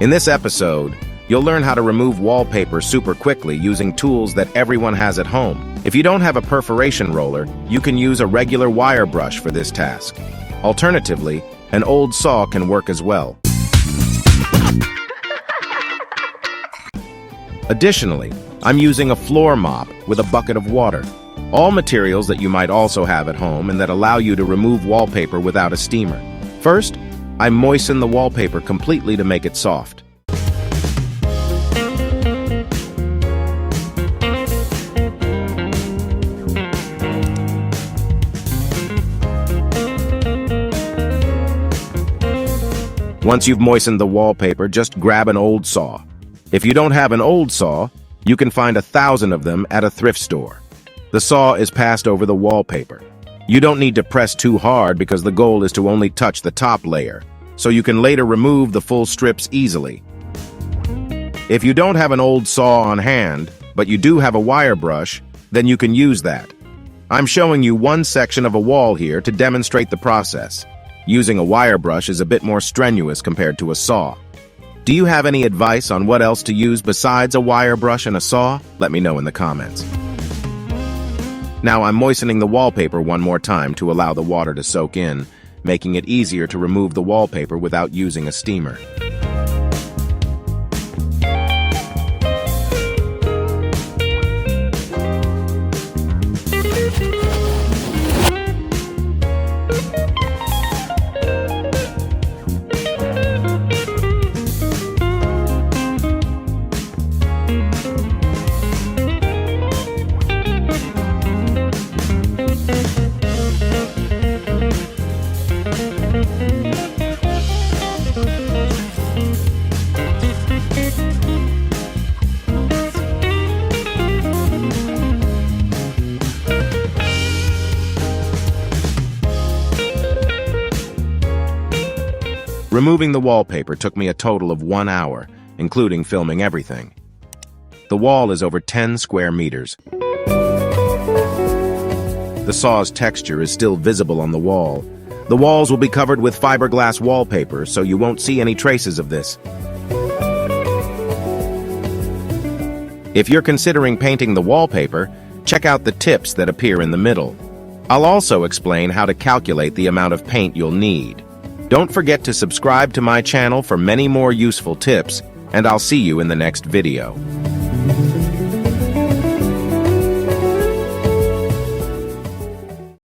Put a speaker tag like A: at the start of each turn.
A: In this episode, you'll learn how to remove wallpaper super quickly using tools that everyone has at home. If you don't have a perforation roller, you can use a regular wire brush for this task. Alternatively, an old saw can work as well. Additionally, I'm using a floor mop with a bucket of water. All materials that you might also have at home and that allow you to remove wallpaper without a steamer. First, I moisten the wallpaper completely to make it soft. Once you've moistened the wallpaper, just grab an old saw. If you don't have an old saw, you can find 1,000 of them at a thrift store. The saw is passed over the wallpaper. You don't need to press too hard because the goal is to only touch the top layer, so you can later remove the full strips easily. If you don't have an old saw on hand, but you do have a wire brush, then you can use that. I'm showing you one section of a wall here to demonstrate the process. Using a wire brush is a bit more strenuous compared to a saw. Do you have any advice on what else to use besides a wire brush and a saw? Let me know in the comments. Now I'm moistening the wallpaper one more time to allow the water to soak in, making it easier to remove the wallpaper without using a steamer. Removing the wallpaper took me a total of 1 hour, including filming everything. The wall is over 10 square meters. The saw's texture is still visible on the wall. The walls will be covered with fiberglass wallpaper, so you won't see any traces of this. If you're considering painting the wallpaper, check out the tips that appear in the middle. I'll also explain how to calculate the amount of paint you'll need. Don't forget to subscribe to my channel for many more useful tips, and I'll see you in the next video.